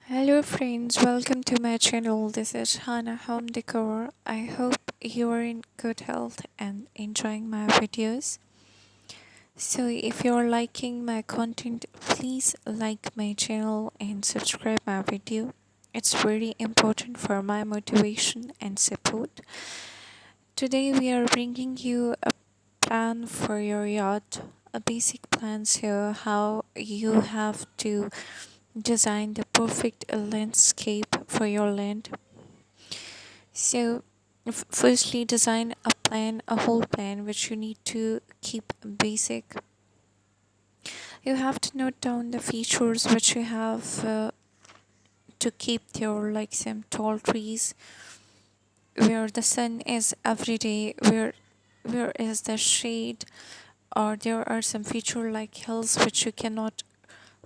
Hello friends, welcome to my channel. This is Hana Home Decor. I hope you are in good health and enjoying my videos. So if you're liking my content, please like my channel and subscribe my video. It's very important for my motivation and support. Today we are bringing you a plan for your yacht, a basic plan so how you have to design the perfect landscape for your land. So, firstly, design a plan, a whole plan, which you need to keep basic. You have to note down the features which you have to keep your like some tall trees where the sun is every day, where is the shade, or there are some feature like hills which you cannot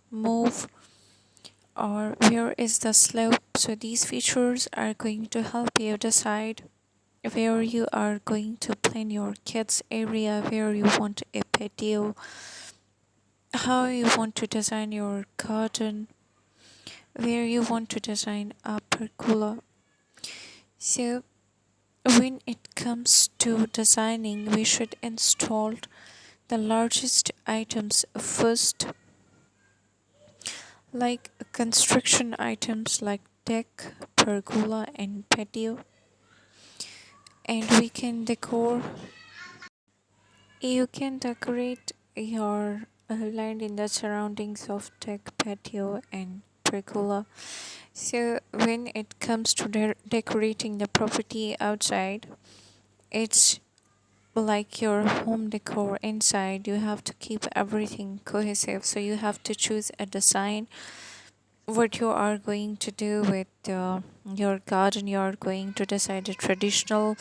move, or where is the slope. So these features are going to help you decide where you are going to plan your kids area, where you want a patio, how you want to design your garden, where you want to design a pergola. So when it comes to designing, we should install the largest items first, like construction items like deck, pergola and patio, and we can decor. You can decorate your land in the surroundings of deck, patio, and pergola. So, when it comes to decorating the property outside, it's like your home decor inside. You have to keep everything cohesive. So, you have to choose a design. What you are going to do with your garden, you are going to decide a traditional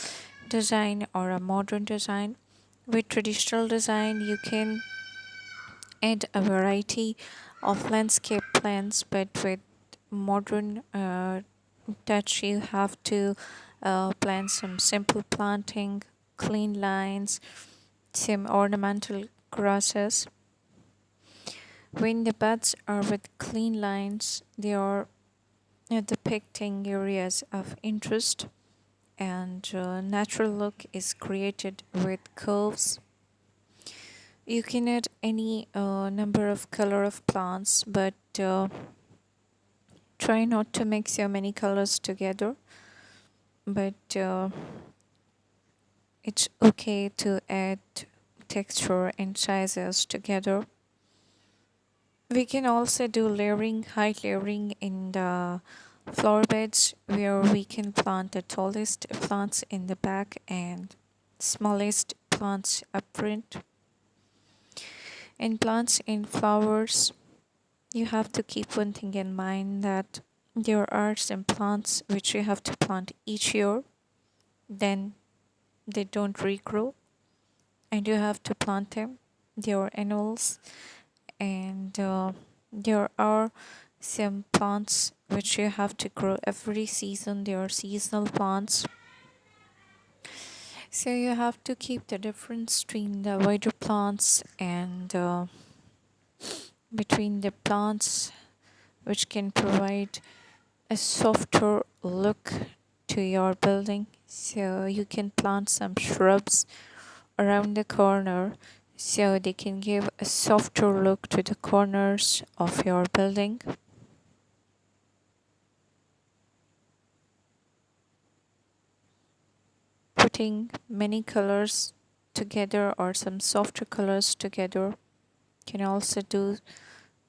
design or a modern design. With traditional design, you can add a variety of landscape plants, but with modern touch, you have to plant some simple planting, clean lines, some ornamental grasses. When the beds are with clean lines, they are depicting areas of interest, and natural look is created with curves. You can add any number of color of plants, but try not to mix so many colors together. But it's okay to add texture and sizes together. We can also do layering, high layering in the flower beds, where we can plant the tallest plants in the back and smallest plants up front. And plants and flowers, you have to keep one thing in mind, that there are some plants which you have to plant each year, then they don't regrow, and you have to plant them. They are annuals, and there are some plants which you have to grow every season. They are seasonal plants. So you have to keep the difference between the wider plants and between the plants which can provide a softer look to your building. So you can plant some shrubs around the corner so they can give a softer look to the corners of your building. Putting many colors together or some softer colors together can also do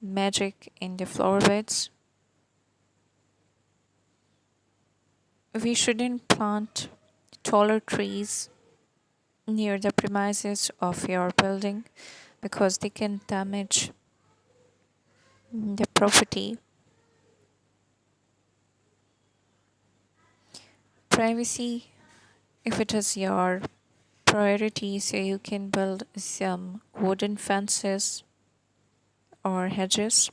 magic in the flower beds. We shouldn't plant taller trees near the premises of your building because they can damage the property. Privacy, if it is your priority, so you can build some wooden fences or hedges.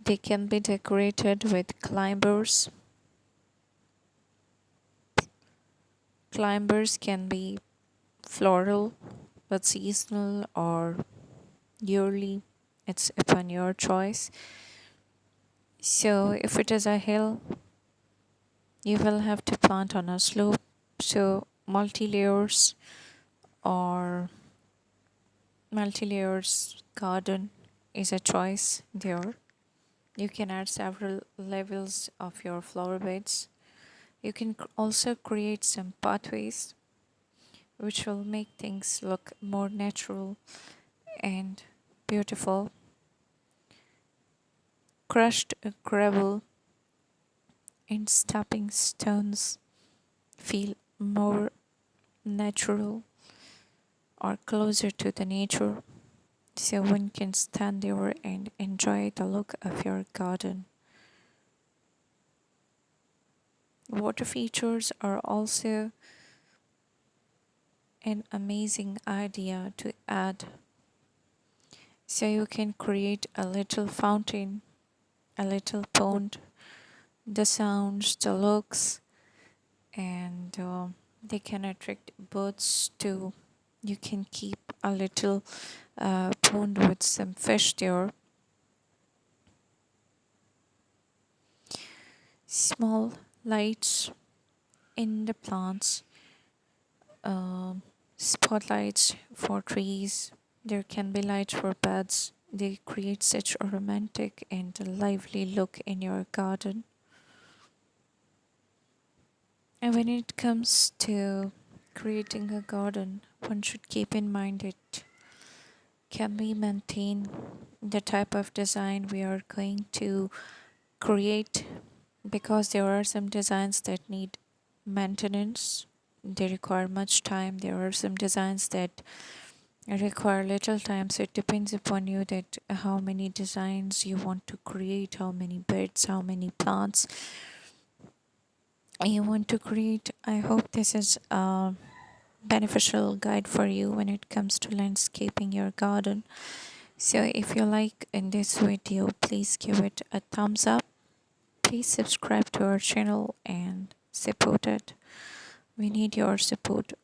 They can be decorated with climbers. Climbers can be floral, but seasonal or yearly. It's upon your choice. So if it is a hill, you will have to plant on a slope. So or multi-layers garden is a choice there. You can add several levels of your flower beds. You can also create some pathways which will make things look more natural and beautiful. Crushed gravel and stepping stones feel more natural or closer to the nature, so one can stand there and enjoy the look of your garden. Water features are also an amazing idea to add. So you can create a little fountain, a little pond, the sounds, the looks, and they can attract birds too. You can keep a little pond with some fish there. Small lights in the plants, um, spotlights for trees. There can be lights for beds. They create such a romantic and lively look in your garden. And when it comes to creating a garden, one should keep in mind it can we maintain the type of design we are going to create, because there are some designs that need maintenance. They require much time. There are some designs that require little time, so it depends upon you that how many designs you want to create, how many beds, how many plants you want to create. I hope this is a beneficial guide for you when it comes to landscaping your garden. So if you like in this video, please give it a thumbs up. Please subscribe to our channel and support it. We need your support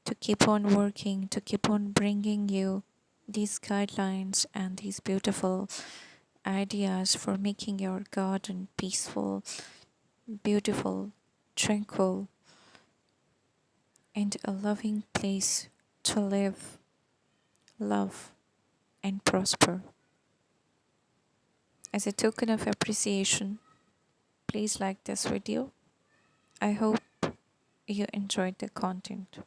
to keep on working, to keep on bringing you these guidelines and these beautiful ideas for making your garden peaceful, beautiful, tranquil, and a loving place to live, love, and prosper. As a token of appreciation, please like this video. I hope you enjoyed the content.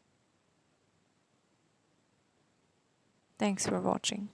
Thanks for watching.